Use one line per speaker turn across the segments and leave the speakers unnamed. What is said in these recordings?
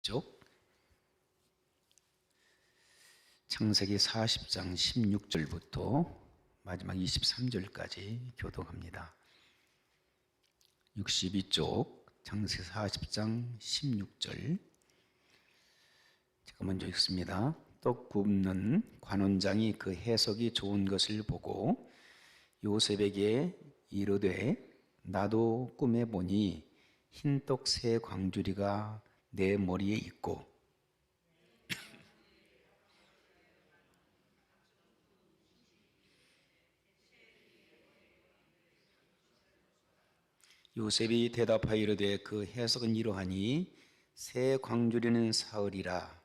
52쪽 창세기 40장 16절부터 마지막 23절까지 교독합니다. 62쪽 창세기 40장 16절 제가 먼저 읽습니다. 떡 굽는 관원장이 그 해석이 좋은 것을 보고 요셉에게 이르되 나도 꿈에 보니 흰떡 세 광주리가 내 머리에 있고 요셉이 대답하여 이르되 그 해석은 이러하니 세 광주리는 사흘이라.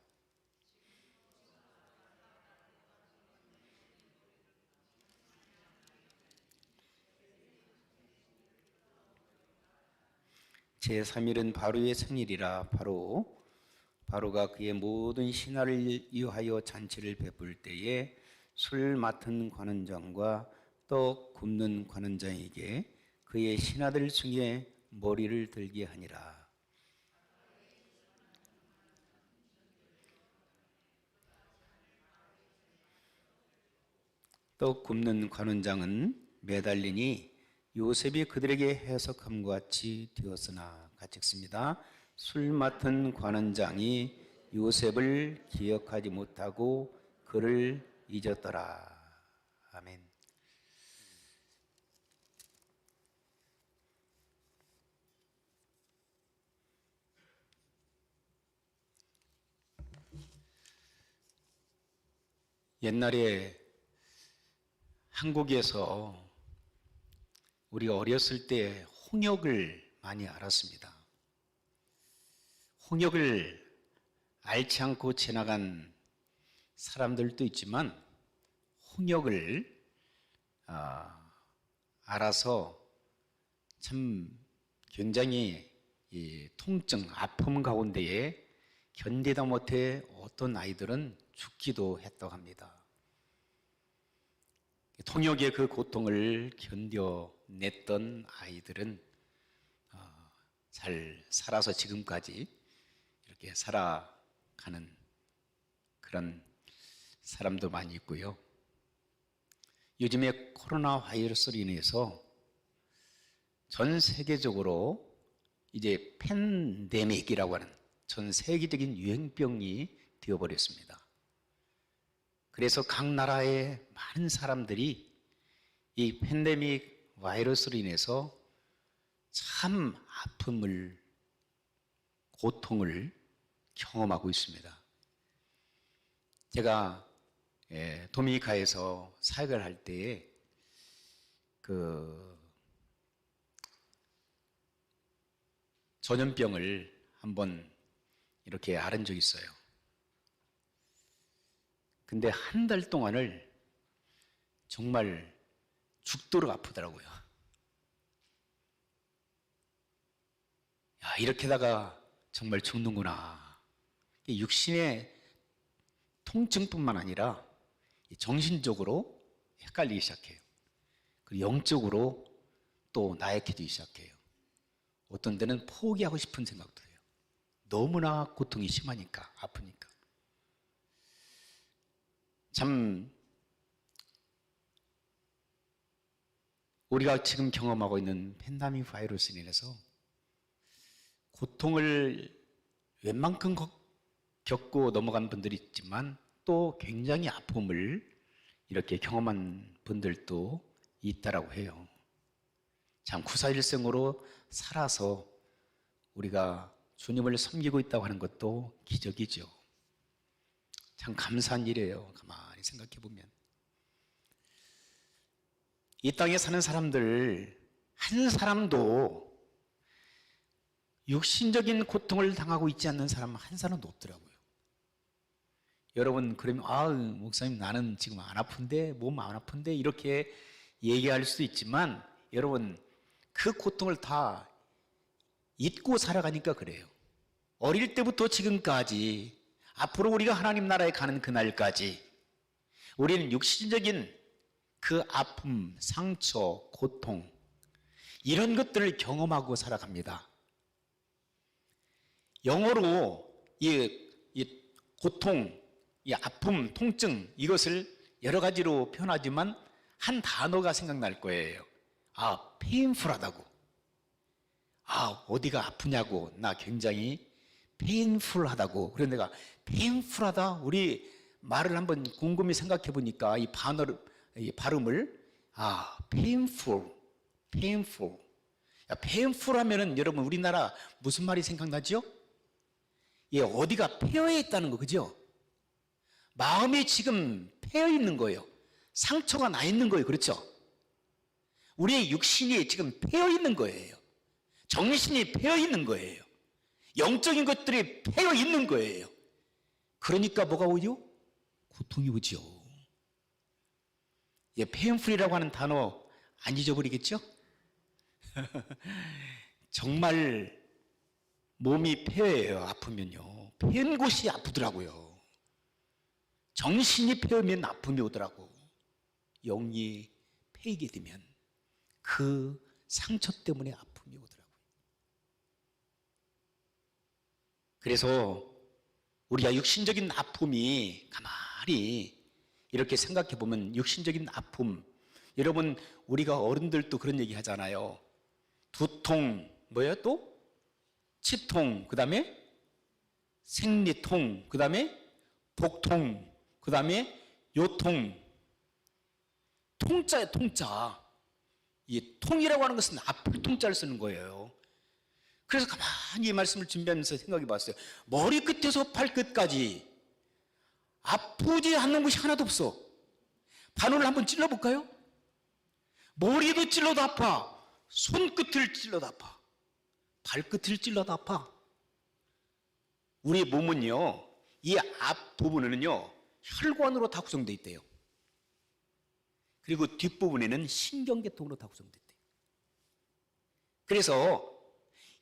제3일은 바로의 생일이라. 바로가 그의 모든 신하를 위하여 잔치를 베풀 때에 술 맡은 관원장과 떡 굽는 관원장에게 그의 신하들 중에 머리를 들게 하니라. 떡 굽는 관원장은 매달리니 요셉이 그들에게 해석함과 같이 되었으나, 같이 읽습니다. 술 맡은 관원장이 요셉을 기억하지 못하고 그를 잊었더라. 아멘. 옛날에 한국에서 우리가 어렸을 때 홍역을 많이 알았습니다. 홍역을 알지 않고 지나간 사람들도 있지만 홍역을 알아서 참 굉장히 이 통증, 아픔 가운데에 견디다 못해 어떤 아이들은 죽기도 했다고 합니다. 통역의 그 고통을 견뎌냈던 아이들은 잘 살아서 지금까지 이렇게 살아가는 그런 사람도 많이 있고요. 요즘에 코로나 바이러스로 인해서 전 세계적으로 이제 팬데믹이라고 하는 전 세계적인 유행병이 되어버렸습니다. 그래서 각 나라의 많은 사람들이 이 팬데믹 바이러스로 인해서 참 아픔을, 고통을 경험하고 있습니다. 제가 도미니카에서 사역을 할 때에 그 전염병을 한번 이렇게 앓은 적이 있어요. 근데 한 달 동안을 정말 죽도록 아프더라고요. 야, 이렇게다가 정말 죽는구나. 육신의 통증뿐만 아니라 정신적으로 헷갈리기 시작해요. 그리고 영적으로 또 나약해지기 시작해요. 어떤 데는 포기하고 싶은 생각도 해요. 너무나 고통이 심하니까, 아프니까. 참 우리가 지금 경험하고 있는 팬데믹 바이러스로 인해서 고통을 웬만큼 겪고 넘어간 분들이 있지만 또 굉장히 아픔을 이렇게 경험한 분들도 있다라고 해요. 참 구사일생으로 살아서 우리가 주님을 섬기고 있다고 하는 것도 기적이죠. 참 감사한 일이에요. 가만히 생각해 보면. 이 땅에 사는 사람들 한 사람도 육신적인 고통을 당하고 있지 않는 사람 한 사람도 없더라고요. 여러분 그러면 목사님 나는 지금 안 아픈데, 몸 안 아픈데 이렇게 얘기할 수도 있지만 여러분 그 고통을 다 잊고 살아가니까 그래요. 어릴 때부터 지금까지 앞으로 우리가 하나님 나라에 가는 그날까지 우리는 육신적인 그 아픔, 상처, 고통 이런 것들을 경험하고 살아갑니다. 영어로 이 고통, 이 아픔, 통증 이것을 여러 가지로 표현하지만 한 단어가 생각날 거예요. 페인풀하다고. 어디가 아프냐고. 나 굉장히 페인풀하다고. 그래서 내가 페인풀하다. 우리 말을 한번 곰곰이 생각해 보니까 이 발음을 painful. painful 하면은 여러분 우리나라 무슨 말이 생각나죠? 어디가 폐허해 있다는 거, 그죠? 마음이 지금 폐허 있는 거예요. 상처가 나 있는 거예요. 그렇죠? 우리의 육신이 지금 폐허 있는 거예요. 정신이 폐허 있는 거예요. 영적인 것들이 폐허 있는 거예요. 그러니까 뭐가 오죠? 고통이 오죠. 페인풀이라고 하는 단어 안 잊어버리겠죠? 정말 몸이 폐허해요. 아프면요. 폐인 곳이 아프더라고요. 정신이 폐허면 아픔이 오더라고. 영이 폐이게 되면 그 상처 때문에 아픔이 오더라고요. 그래서 우리가 육신적인 아픔이 가만히 이렇게 생각해 보면 육신적인 아픔, 여러분 우리가 어른들도 그런 얘기 하잖아요. 두통, 뭐예요 또? 치통, 그 다음에 생리통, 그 다음에 복통, 그 다음에 요통. 통자에 통자. 이 통이라고 하는 것은 아플 통자를 쓰는 거예요. 그래서 가만히 이 말씀을 준비하면서 생각해 봤어요. 머리끝에서 발끝까지 아프지 않는 것이 하나도 없어. 바늘을 한번 찔러볼까요? 머리도 찔러도 아파. 손끝을 찔러도 아파. 발끝을 찔러도 아파. 우리 몸은요, 이 앞부분은요, 혈관으로 다 구성되어 있대요. 그리고 뒷부분에는 신경계통으로 다 구성되어 있대요. 그래서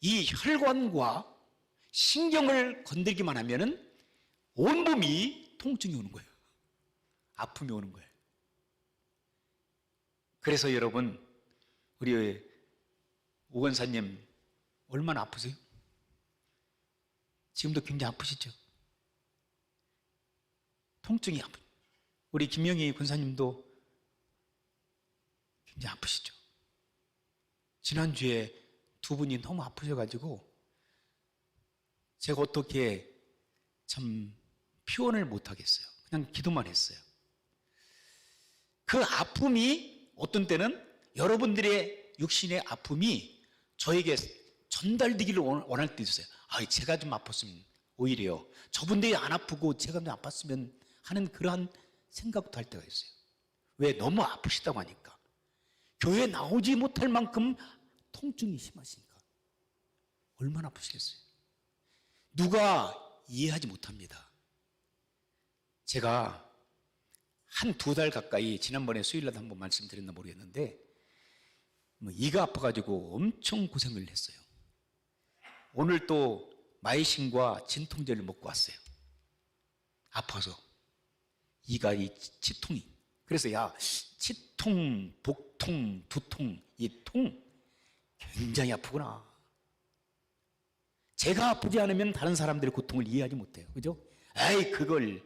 이 혈관과 신경을 건들기만 하면은 온몸이 통증이 오는 거예요. 아픔이 오는 거예요. 그래서 여러분, 우리 오 권사님 얼마나 아프세요? 지금도 굉장히 아프시죠? 통증이 아프. 우리 김영희 권사님도 굉장히 아프시죠? 지난주에 두 분이 너무 아프셔가지고 제가 어떻게 참 표현을 못하겠어요. 그냥 기도만 했어요. 그 아픔이 어떤 때는 여러분들의 육신의 아픔이 저에게 전달되기를 원할 때도 있어요. 제가 좀 아팠으면 오히려 저분들이 안 아프고 제가 좀 아팠으면 하는 그러한 생각도 할 때가 있어요. 왜? 너무 아프시다고 하니까. 교회에 나오지 못할 만큼 통증이 심하시니까. 얼마나 아프시겠어요? 누가 이해하지 못합니다. 제가 한 2달 가까이 지난번에 수요일날 한번 말씀드렸나 모르겠는데 이가 아파가지고 엄청 고생을 했어요. 오늘 또 마이신과 진통제를 먹고 왔어요. 아파서 이가 이 치통이. 그래서 치통, 복통, 두통, 이 통 굉장히 아프구나. 제가 아프지 않으면 다른 사람들의 고통을 이해하지 못해요. 그죠? 그걸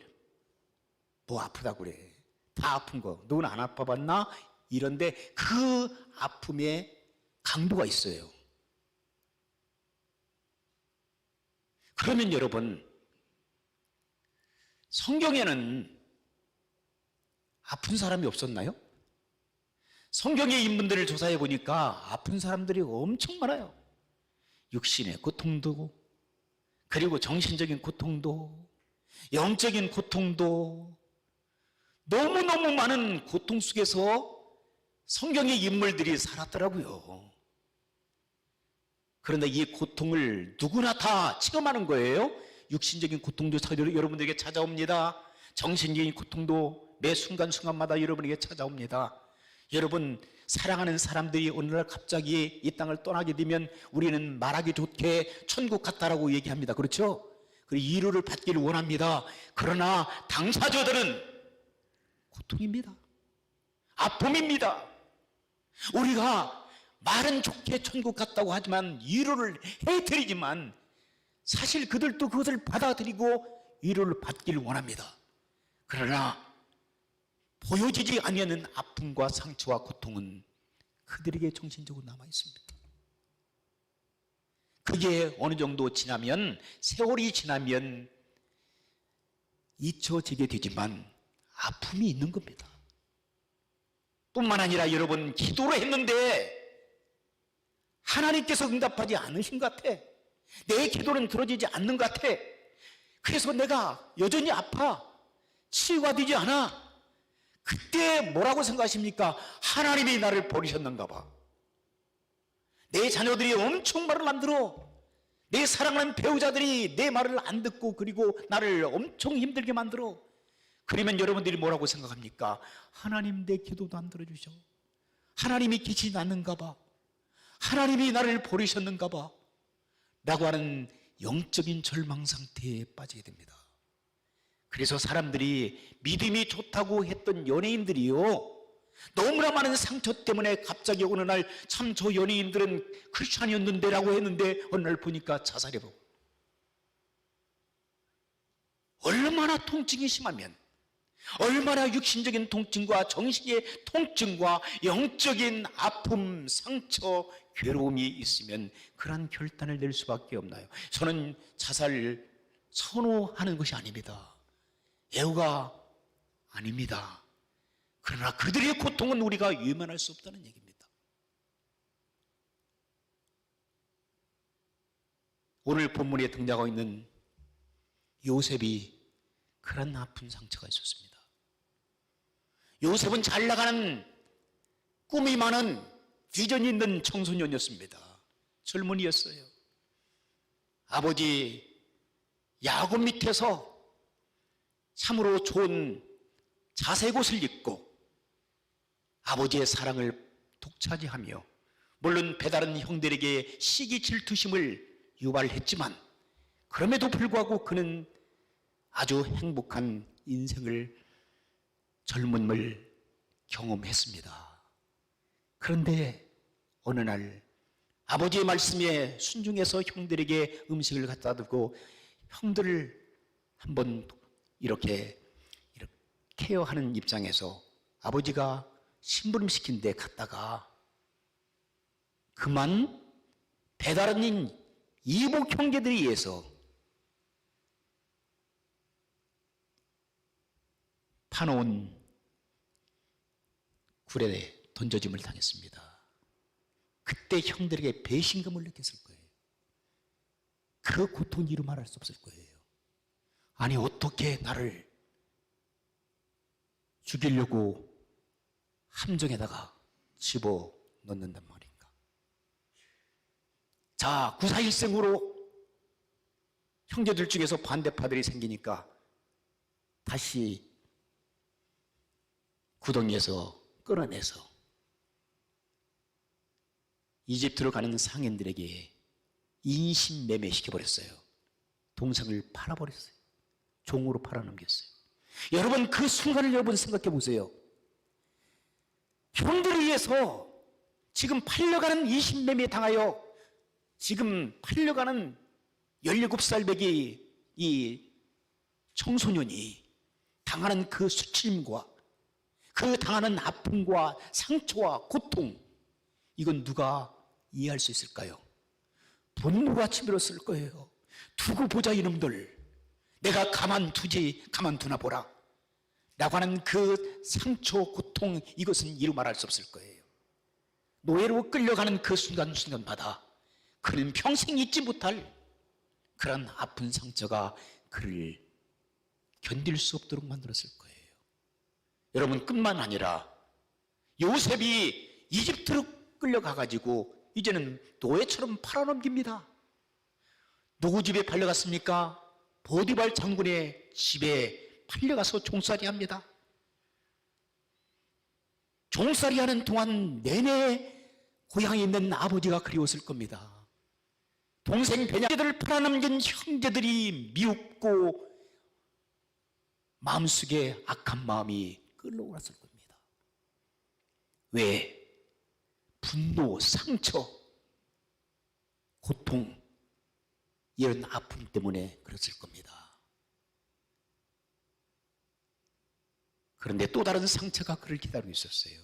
뭐 아프다고 그래. 다 아픈 거. 너는 안 아파봤나? 이런데 그 아픔에 강도가 있어요. 그러면 여러분, 성경에는 아픈 사람이 없었나요? 성경의 인물들을 조사해 보니까 아픈 사람들이 엄청 많아요. 육신의 고통도, 그리고 정신적인 고통도, 영적인 고통도, 너무너무 많은 고통 속에서 성경의 인물들이 살았더라고요. 그런데 이 고통을 누구나 다 체험하는 거예요. 육신적인 고통도 여러분들에게 찾아옵니다. 정신적인 고통도 매 순간순간마다 여러분에게 찾아옵니다. 여러분, 사랑하는 사람들이 어느 날 갑자기 이 땅을 떠나게 되면 우리는 말하기 좋게 천국 갔다라고 얘기합니다. 그렇죠? 그리고 위로를 받기를 원합니다. 그러나 당사자들은 고통입니다. 아픔입니다. 우리가 말은 좋게 천국 갔다고 하지만 위로를 해드리지만 사실 그들도 그것을 받아들이고 위로를 받기를 원합니다. 그러나 보여지지 아니하는 아픔과 상처와 고통은 그들에게 정신적으로 남아 있습니다. 그게 어느 정도 지나면, 세월이 지나면 잊혀지게 되지만 아픔이 있는 겁니다. 뿐만 아니라 여러분, 기도를 했는데 하나님께서 응답하지 않으신 것 같아. 내 기도는 들어지지 않는 것 같아. 그래서 내가 여전히 아파. 치유가 되지 않아. 그때 뭐라고 생각하십니까? 하나님이 나를 버리셨는가 봐. 내 자녀들이 엄청 말을 안 들어. 내 사랑하는 배우자들이 내 말을 안 듣고 그리고 나를 엄청 힘들게 만들어. 그러면 여러분들이 뭐라고 생각합니까? 하나님 내 기도도 안 들어주셔. 하나님이 계시지 않는가 봐. 하나님이 나를 버리셨는가 봐. 라고 하는 영적인 절망 상태에 빠지게 됩니다. 그래서 사람들이 믿음이 좋다고 했던 연예인들이요, 너무나 많은 상처 때문에 갑자기 어느 날 참 저 연예인들은 크리스찬이었는데 라고 했는데 어느 날 보니까 자살해보고. 얼마나 통증이 심하면, 얼마나 육신적인 통증과 정신의 통증과 영적인 아픔, 상처, 괴로움이 있으면 그런 결단을 낼 수밖에 없나요? 저는 자살을 선호하는 것이 아닙니다. 애호가 아닙니다. 그러나 그들의 고통은 우리가 외면할 수 없다는 얘기입니다. 오늘 본문에 등장하고 있는 요셉이 그런 아픈 상처가 있었습니다. 요셉은 잘 나가는, 꿈이 많은, 비전이 있는 청소년이었습니다. 젊은이였어요. 아버지 야곱 밑에서 참으로 좋은 자색 옷을 입고 아버지의 사랑을 독차지하며, 물론 배다른 형들에게 시기 질투심을 유발했지만 그럼에도 불구하고 그는 아주 행복한 인생을, 젊음을 경험했습니다. 그런데 어느 날 아버지의 말씀에 순종해서 형들에게 음식을 갖다 두고 형들을 한번 이렇게 케어하는 입장에서 아버지가 심부름시킨 데 갔다가 그만 배다른 이복 형제들에 의해서 파놓은 굴에 던져짐을 당했습니다. 그때 형들에게 배신감을 느꼈을 거예요. 그 고통을 이루 말할 수 없을 거예요. 아니, 어떻게 나를 죽이려고 함정에다가 집어넣는단 말인가. 자, 구사일생으로 형제들 중에서 반대파들이 생기니까 다시 구덩이에서 끌어내서 이집트로 가는 상인들에게 인신매매시켜버렸어요. 동생을 팔아버렸어요. 종으로 팔아넘겼어요. 여러분, 그 순간을 여러분 생각해 보세요. 형들에 의해서 지금 팔려가는 인신매매 당하여 지금 팔려가는 17살 배기 이 청소년이 당하는 그 수치림과 그 당하는 아픔과 상처와 고통, 이건 누가 이해할 수 있을까요? 분노가 치밀었을 거예요. 두고 보자 이놈들, 내가 가만두나 보라 라고 하는 그 상처, 고통, 이것은 이루 말할 수 없을 거예요. 노예로 끌려가는 그 순간순간마다 그는 평생 잊지 못할 그런 아픈 상처가 그를 견딜 수 없도록 만들었을 거예요. 여러분, 뿐만 아니라 요셉이 이집트로 끌려가가지고 이제는 노예처럼 팔아넘깁니다. 누구 집에 팔려갔습니까? 보디발 장군의 집에 팔려가서 종살이 합니다. 종살이 하는 동안 내내 고향에 있는 아버지가 그리웠을 겁니다. 동생 베냐민을 팔아넘긴 형제들이 미웃고 마음속에 악한 마음이 끌어올랐을 겁니다. 왜? 분노, 상처, 고통, 이런 아픔 때문에 그랬을 겁니다. 그런데 또 다른 상처가 그를 기다리고 있었어요.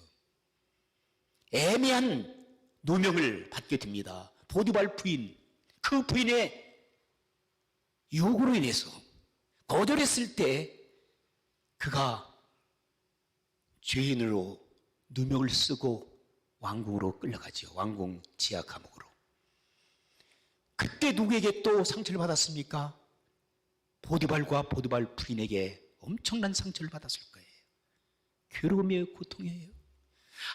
애매한 누명을 받게 됩니다. 보디발 부인, 그 부인의 요구로 인해서 거절했을 때 그가 죄인으로 누명을 쓰고 왕궁으로 끌려가죠. 왕궁 지하 감옥으로. 그때 누구에게 또 상처를 받았습니까? 보디발과 보디발 부인에게 엄청난 상처를 받았을 거예요. 괴로움의 고통이에요.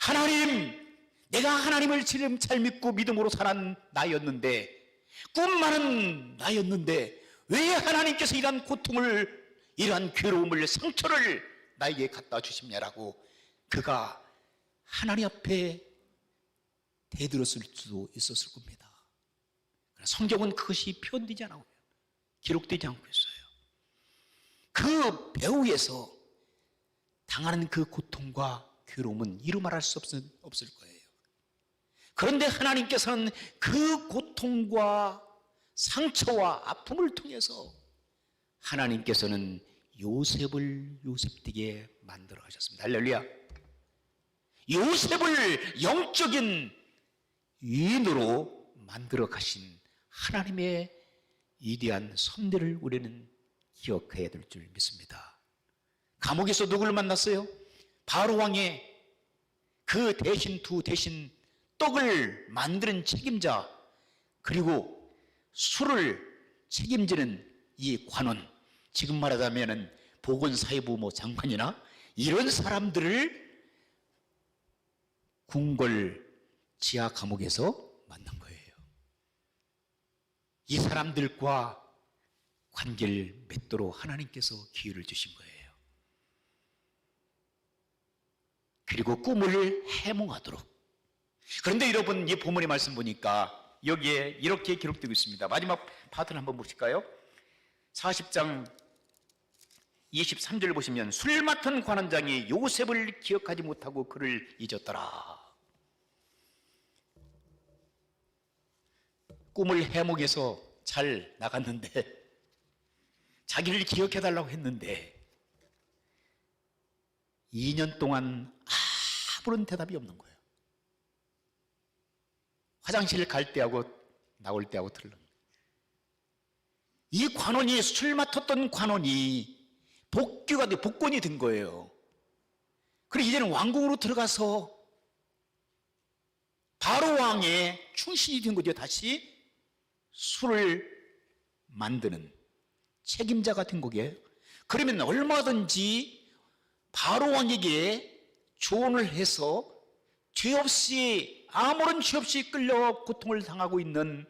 하나님, 내가 하나님을 지금 잘 믿고 믿음으로 살아난 나였는데, 꿈 많은 나였는데 왜 하나님께서 이러한 고통을, 이러한 괴로움을, 상처를 나에게 갖다 주십냐라고 그가 하나님 앞에 대들었을 수도 있었을 겁니다. 성경은 그것이 표현되지 않고요, 기록되지 않고 있어요. 그 배후에서 당하는 그 고통과 괴로움은 이루 말할 수 없을 거예요. 그런데 하나님께서는 그 고통과 상처와 아픔을 통해서 하나님께서는 요셉을 요셉되게 만들어 가셨습니다. 할렐루야. 요셉을 영적인 위인으로 만들어 가신 하나님의 위대한 섭리를 우리는 기억해야 될 줄 믿습니다. 감옥에서 누구를 만났어요? 바로 왕의 그 대신 떡을 만드는 책임자, 그리고 술을 책임지는 이 관원, 지금 말하자면 보건사회부 장관이나 이런 사람들을 궁궐 지하 감옥에서 만난 거예요. 이 사람들과 관계를 맺도록 하나님께서 기회를 주신 거예요. 그리고 꿈을 해몽하도록. 그런데 여러분, 이 본문의 말씀 보니까 여기에 이렇게 기록되고 있습니다. 마지막 파트를 한번 보실까요? 40장 23절 보시면, 술 맡은 관원장이 요셉을 기억하지 못하고 그를 잊었더라. 꿈을 해몽해서 잘 나갔는데, 자기를 기억해달라고 했는데 2년 동안 아무런 대답이 없는 거예요. 화장실 갈 때하고 나올 때하고 틀린. 이 관원이, 술 맡았던 관원이 복권이 된 거예요. 그리고 이제는 왕궁으로 들어가서 바로 왕의 충신이 된 거죠. 다시 술을 만드는 책임자가 된 거예요. 그러면 얼마든지 바로 왕에게 조언을 해서 아무런 죄 없이 끌려 고통을 당하고 있는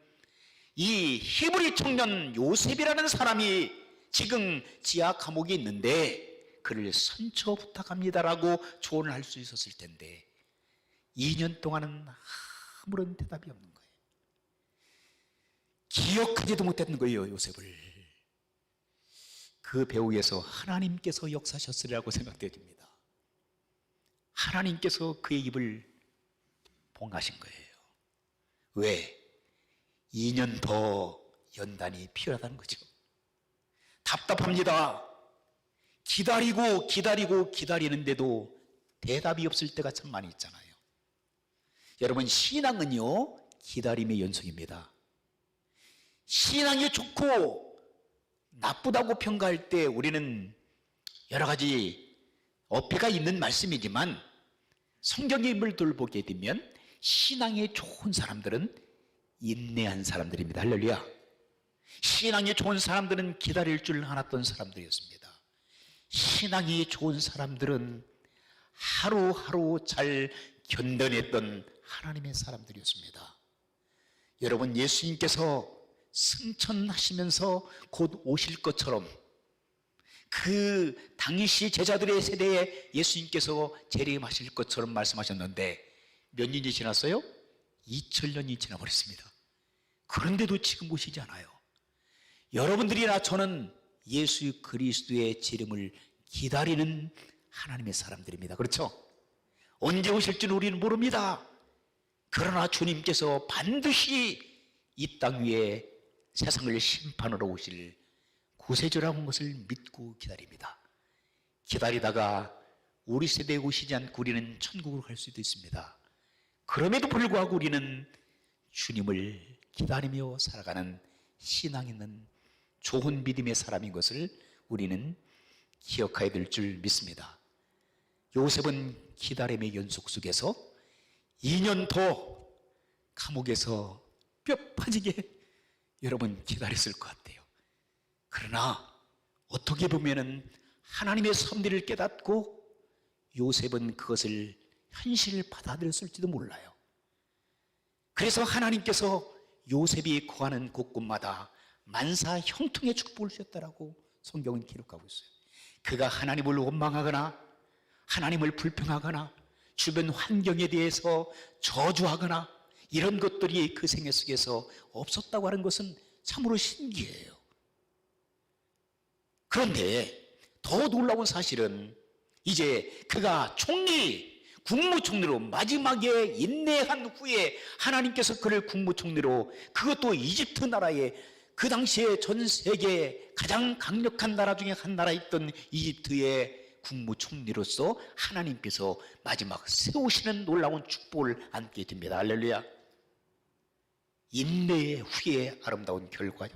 이 히브리 청년 요셉이라는 사람이 지금 지하 감옥에 있는데 그를 선처 부탁합니다라고 조언을 할 수 있었을 텐데 2년 동안은 아무런 대답이 없는 거예요. 기억하지도 못했는 거예요, 요셉을. 그 배후에서 하나님께서 역사하셨으리라고 생각됩니다. 하나님께서 그의 입을 봉하신 거예요. 왜? 2년 더 연단이 필요하다는 거죠. 답답합니다. 기다리는데도 대답이 없을 때가 참 많이 있잖아요. 여러분, 신앙은요, 기다림의 연속입니다. 신앙이 좋고 나쁘다고 평가할 때 우리는 여러 가지 어폐가 있는 말씀이지만 성경의 인물을 보게 되면 신앙이 좋은 사람들은 인내한 사람들입니다. 할렐루야. 신앙이 좋은 사람들은 기다릴 줄 알았던 사람들이었습니다. 신앙이 좋은 사람들은 하루하루 잘 견뎌냈던 하나님의 사람들이었습니다. 여러분, 예수님께서 승천하시면서 곧 오실 것처럼 그 당시 제자들의 세대에 예수님께서 재림하실 것처럼 말씀하셨는데 몇 년이 지났어요? 2000년이 지나버렸습니다. 그런데도 지금 오시지 않아요. 여러분들이나 저는 예수 그리스도의 재림을 기다리는 하나님의 사람들입니다. 그렇죠? 언제 오실지는 우리는 모릅니다. 그러나 주님께서 반드시 이 땅 위에 세상을 심판하러 오실 구세주라는 것을 믿고 기다립니다. 기다리다가 우리 세대에 오시지 않고 우리는 천국으로 갈 수도 있습니다. 그럼에도 불구하고 우리는 주님을 기다리며 살아가는 신앙 있는 좋은 믿음의 사람인 것을 우리는 기억해야 될 줄 믿습니다. 요셉은 기다림의 연속 속에서 2년 더 감옥에서 뼈 빠지게 여러분 기다렸을 것 같아요. 그러나 어떻게 보면은 하나님의 섭리를 깨닫고 요셉은 그것을 현실을 받아들였을지도 몰라요. 그래서 하나님께서 요셉이 거하는 곳곳마다 만사 형통의 축복을 주셨다라고 성경은 기록하고 있어요. 그가 하나님을 원망하거나 하나님을 불평하거나 주변 환경에 대해서 저주하거나 이런 것들이 그 생애 속에서 없었다고 하는 것은 참으로 신기해요. 그런데 더 놀라운 사실은 이제 그가 국무총리로 마지막에 인내한 후에 하나님께서 그를 국무총리로, 그것도 이집트 나라에 그 당시에 전 세계 가장 강력한 나라 중에 한 나라였던 이집트의 국무총리로서 하나님께서 마지막 세우시는 놀라운 축복을 안게 됩니다. 할렐루야. 인내의 후에 아름다운 결과요.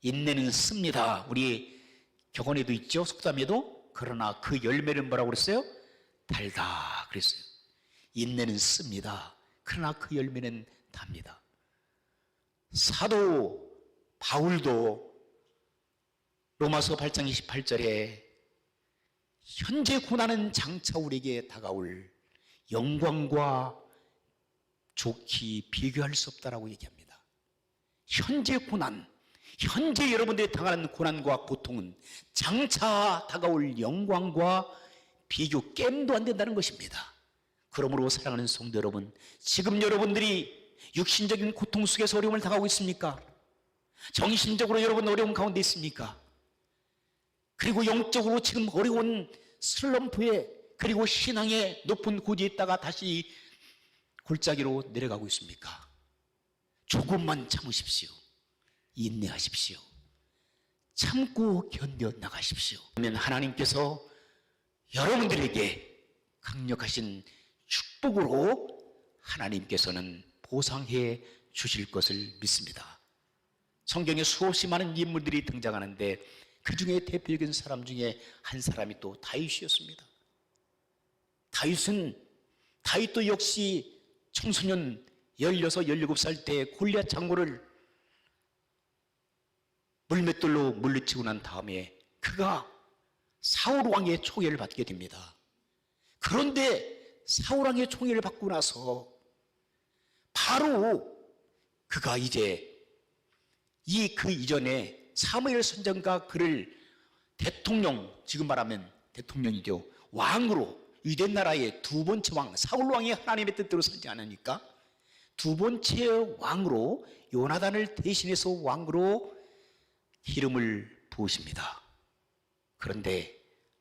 인내는 씁니다. 우리 격언에도 있죠, 속담에도. 그러나 그 열매는 뭐라고 그랬어요? 달다 그랬어요. 인내는 씁니다. 그러나 그 열매는 답니다. 사도 바울도 로마서 8장 28절에 현재 고난은 장차 우리에게 다가올 영광과 좋게 비교할 수 없다라고 얘기합니다. 현재 고난, 현재 여러분들이 당하는 고난과 고통은 장차 다가올 영광과 비교 게임도 안 된다는 것입니다. 그러므로 사랑하는 성도 여러분, 지금 여러분들이 육신적인 고통 속에서 어려움을 당하고 있습니까? 정신적으로 여러분 어려움 가운데 있습니까? 그리고 영적으로 지금 어려운 슬럼프에, 그리고 신앙의 높은 고지에 있다가 다시 골짜기로 내려가고 있습니까? 조금만 참으십시오. 인내하십시오. 참고 견뎌나가십시오. 그러면 하나님께서 여러분들에게 강력하신 축복으로 하나님께서는 보상해 주실 것을 믿습니다. 성경에 수없이 많은 인물들이 등장하는데 그 중에 대표적인 사람 중에 한 사람이 또 다윗이었습니다. 다윗도 역시 청소년 16, 17살 때 골리앗 장군을 물맷돌로 물리치고 난 다음에 그가 사울 왕의 총애를 받게 됩니다. 그런데 사울 왕의 총애를 받고 나서 바로 그가 이제 그 이전에 사무엘 선지자가 그를 대통령, 지금 말하면 대통령이죠, 왕으로, 유대 나라의 두 번째 왕, 사울 왕이 하나님의 뜻대로 살지 않으니까 두 번째 왕으로 요나단을 대신해서 왕으로 기름을 부으십니다. 그런데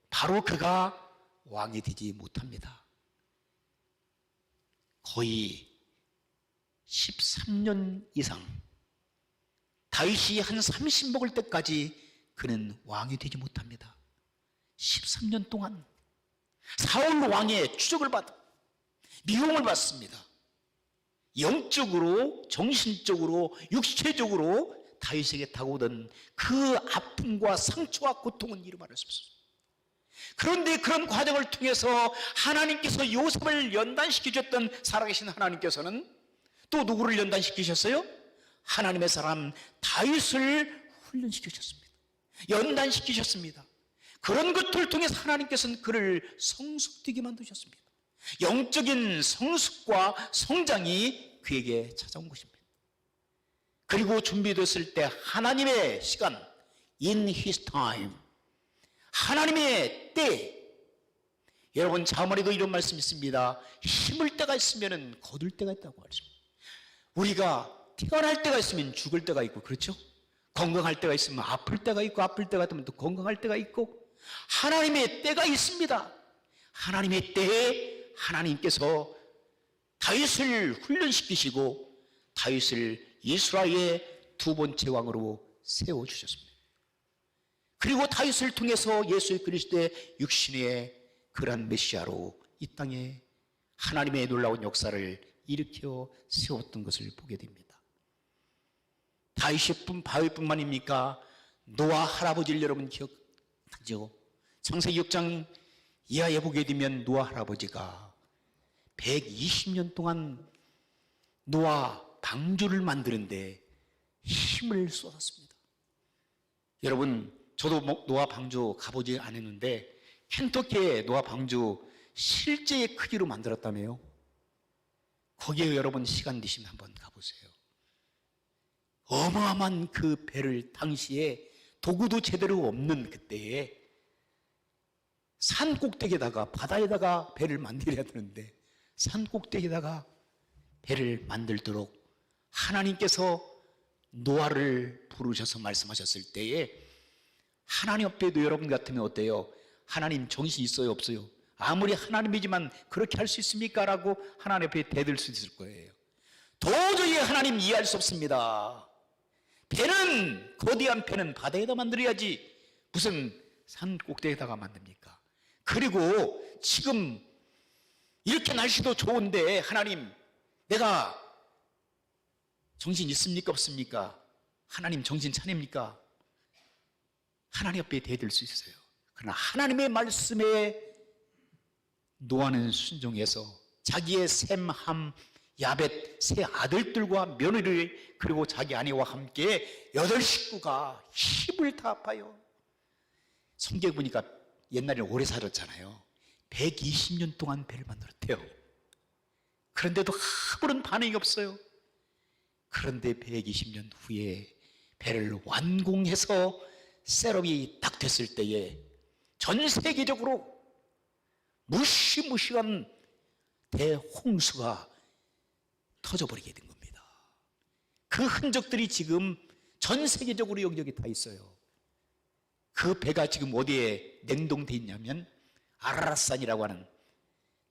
바로 그가 왕이 되지 못합니다. 거의 13년 이상, 다윗이 한 30 먹을 때까지 그는 왕이 되지 못합니다. 13년 동안 사울 왕의 추적을 받아 미움을 받습니다. 영적으로, 정신적으로, 육체적으로 다윗에게 다가오던 그 아픔과 상처와 고통은 이루 말할 수 없습니다. 그런데 그런 과정을 통해서 하나님께서 요셉을 연단시키셨던 살아계신 하나님께서는 또 누구를 연단시키셨어요? 하나님의 사람 다윗을 훈련시키셨습니다. 연단시키셨습니다. 그런 것들을 통해서 하나님께서는 그를 성숙되게 만드셨습니다. 영적인 성숙과 성장이 그에게 찾아온 것입니다. 그리고 준비됐을 때 하나님의 시간, in his time, 하나님의 때, 여러분 자문에도 이런 말씀이 있습니다. 심을 때가 있으면 거둘 때가 있다고 하십니다. 우리가 태어날 때가 있으면 죽을 때가 있고, 그렇죠? 건강할 때가 있으면 아플 때가 있고, 아플 때가 되면 또 건강할 때가 있고, 하나님의 때가 있습니다. 하나님의 때에 하나님께서 다윗을 훈련시키시고 다윗을 이스라엘의 두 번째 왕으로 세워주셨습니다. 그리고 다윗을 통해서 예수 그리스도의 육신의 그러한 메시아로 이 땅에 하나님의 놀라운 역사를 일으켜 세웠던 것을 보게 됩니다. 다윗뿐만입니까? 노아 할아버지를 여러분 기억하죠? 창세기 6장 이하에 보게 되면 노아 할아버지가 120년 동안 노아 방주를 만드는데 힘을 쏟았습니다. 여러분, 저도 노아 방주 가보지 않았는데 켄터키의 노아 방주 실제의 크기로 만들었다며요. 거기에 여러분 시간 되시면 한번 가보세요. 어마어마한 그 배를 당시에 도구도 제대로 없는 그때에 산 꼭대기에다가 바다에다가 배를 만들어야 되는데 산 꼭대기에다가 배를 만들도록 하나님께서 노아를 부르셔서 말씀하셨을 때에 하나님 앞에도 여러분 같으면 어때요? 하나님 정신 있어요 없어요? 아무리 하나님이지만 그렇게 할 수 있습니까? 라고 하나님 앞에 대들 수 있을 거예요. 도저히 하나님 이해할 수 없습니다. 배는, 거대한 배는 바다에다 만들어야지 무슨 산 꼭대기에다가 만듭니까? 그리고 지금 이렇게 날씨도 좋은데 하나님, 내가 정신 있습니까 없습니까? 하나님 정신 차립니까? 하나님 앞에 대들 수 있어요. 그러나 하나님의 말씀에 노아는 순종해서 자기의 셈, 함, 야벳 세 아들들과 며느리 그리고 자기 아내와 함께 8식구가 힘을 다 아파요. 성경 보니까 옛날에 오래 살았잖아요. 120년 동안 배를 만들었대요. 그런데도 아무런 반응이 없어요. 그런데 120년 후에 배를 완공해서 셋업이 딱 됐을 때에 전 세계적으로 무시무시한 대홍수가 터져버리게 된 겁니다. 그 흔적들이 지금 전 세계적으로 여기저기 다 있어요. 그 배가 지금 어디에 냉동되어 있냐면 아라랏산이라고 하는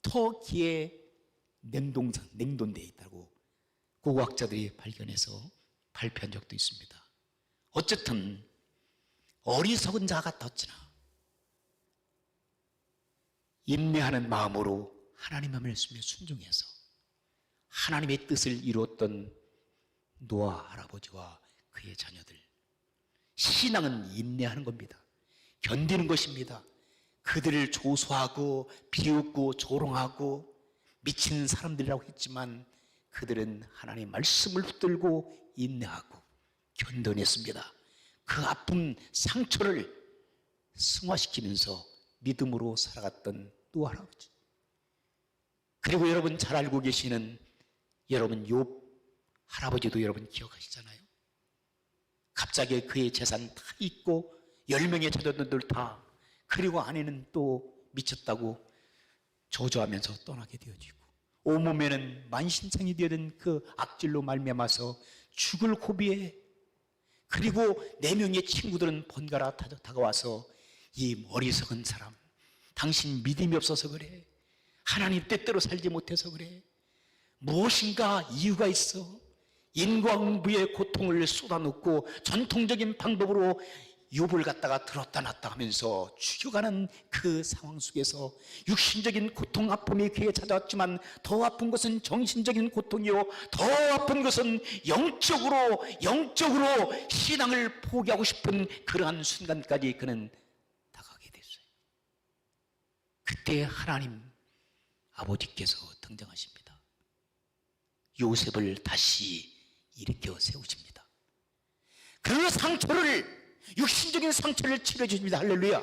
터키에 냉동되어 있다고 고고학자들이 발견해서 발표한 적도 있습니다. 어쨌든 어리석은 자 같아 어찌나 인내하는 마음으로 하나님의 말씀에 순종해서 하나님의 뜻을 이루었던 노아 할아버지와 그의 자녀들. 신앙은 인내하는 겁니다. 견디는 것입니다. 그들을 조소하고 비웃고 조롱하고 미친 사람들이라고 했지만 그들은 하나님의 말씀을 붙들고 인내하고 견뎌냈습니다. 그 아픈 상처를 승화시키면서 믿음으로 살아갔던 노아 할아버지. 그리고 여러분 잘 알고 계시는 여러분 욥 할아버지도 여러분 기억하시잖아요. 갑자기 그의 재산 다 있고 10명의 자녀들 다, 그리고 아내는 또 미쳤다고 저주하면서 떠나게 되어지고 온몸에는 만신창이 되어든 그 악질로 말미암아서 죽을 고비에, 그리고 4명의 친구들은 번갈아 다가와서 이 어리석은 사람, 당신 믿음이 없어서 그래, 하나님 뜻대로 살지 못해서 그래, 무엇인가 이유가 있어, 인과응보의 고통을 쏟아놓고 전통적인 방법으로 욥을 갖다가 들었다 놨다 하면서 죽여가는 그 상황 속에서 육신적인 고통 아픔이 그에게 찾아왔지만 더 아픈 것은 정신적인 고통이요, 더 아픈 것은 영적으로 신앙을 포기하고 싶은 그러한 순간까지 그는 다가가게 됐어요. 그때 하나님 아버지께서 등장하십니다. 요셉을 다시 일으켜 세우십니다. 그 상처를, 육신적인 상처를 치료해주십니다. 할렐루야.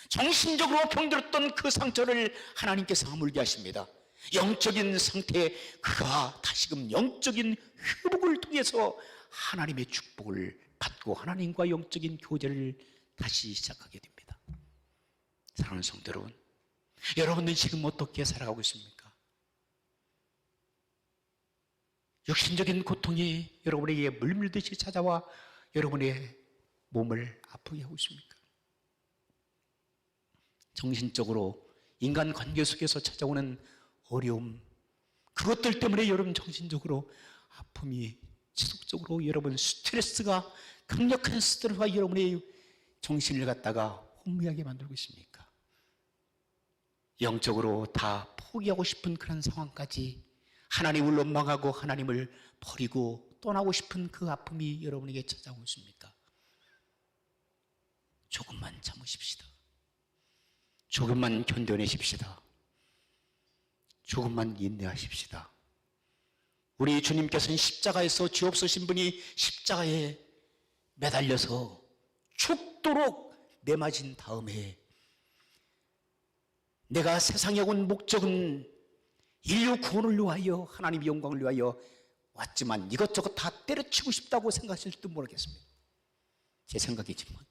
정신적으로 병들었던 그 상처를 하나님께서 아물게 하십니다. 영적인 상태에 그가 다시금 영적인 회복을 통해서 하나님의 축복을 받고 하나님과 영적인 교제를 다시 시작하게 됩니다. 사랑하는 성도 여러분, 여러분은 지금 어떻게 살아가고 있습니까? 육신적인 고통이 여러분에게 물밀듯이 찾아와 여러분의 몸을 아프게 하고 있습니까? 정신적으로 인간 관계 속에서 찾아오는 어려움, 그것들 때문에 여러분 정신적으로 아픔이 지속적으로 여러분 스트레스가 강력한 스트레스가 여러분의 정신을 갖다가 혼미하게 만들고 있습니까? 영적으로 다 포기하고 싶은 그런 상황까지 하나님을 원망하고 하나님을 버리고 떠나고 싶은 그 아픔이 여러분에게 찾아오고 있습니까? 조금만 참으십시다. 조금만 견뎌내십시다. 조금만 인내하십시다. 우리 주님께서는 십자가에서 죄 없으신 분이 십자가에 매달려서 죽도록 내맞은 다음에 내가 세상에 온 목적은 인류 구원을 위하여 하나님 영광을 위하여 왔지만 이것저것 다 때려치고 싶다고 생각하실지도 모르겠습니다. 제 생각이지만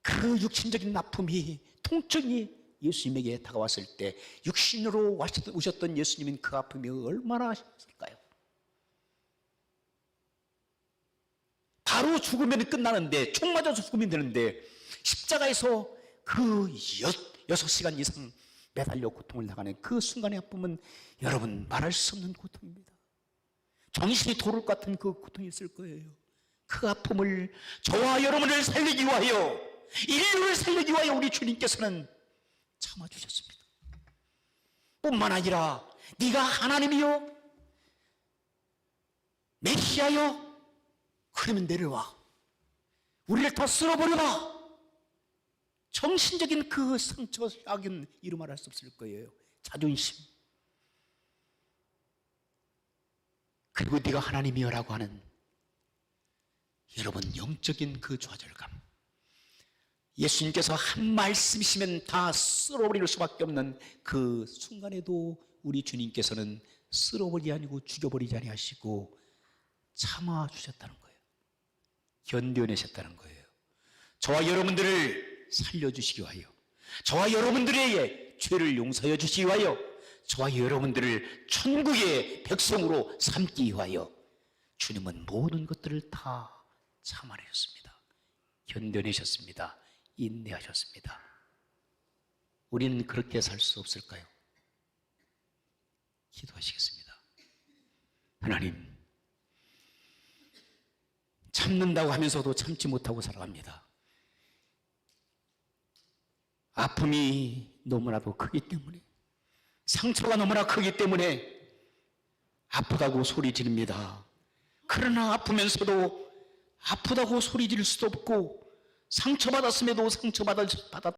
그 육신적인 아픔이 통증이 예수님에게 다가왔을 때 육신으로 오셨던 예수님은 그 아픔이 얼마나 하셨을까요? 바로 죽으면 끝나는데 총 맞아서 죽으면 되는데 십자가에서 그 6시간 이상 매달려 고통을 당하는 그 순간의 아픔은 여러분 말할 수 없는 고통입니다. 정신이 돌을 것 같은 그 고통이 있을 거예요. 그 아픔을 저와 여러분을 살리기 위하여 인류를 살리기 위하여 우리 주님께서는 참아주셨습니다. 뿐만 아니라 네가 하나님이요 메시아요 그러면 내려와 우리를 더 쓸어버려라. 정신적인 그 상처 악은 이루 말할 수 없을 거예요. 자존심 그리고 네가 하나님이여라고 하는 여러분 영적인 그 좌절감, 예수님께서 한 말씀이시면 다 쓸어버릴 수밖에 없는 그 순간에도 우리 주님께서는 쓸어버리지 아니고 죽여버리지 아니하시고 참아주셨다는 거예요. 견뎌내셨다는 거예요. 저와 여러분들을 살려주시기 위하여, 저와 여러분들의 죄를 용서해 주시기 위하여, 저와 여러분들을 천국의 백성으로 삼기 위하여 주님은 모든 것들을 다 참아내셨습니다. 견뎌내셨습니다. 인내하셨습니다. 우리는 그렇게 살 수 없을까요? 기도하시겠습니다. 하나님, 참는다고 하면서도 참지 못하고 살아갑니다. 아픔이 너무나도 크기 때문에, 상처가 너무나 크기 때문에 아프다고 소리 지릅니다. 그러나 아프면서도 아프다고 소리 지를 수도 없고 상처받았음에도 상처받았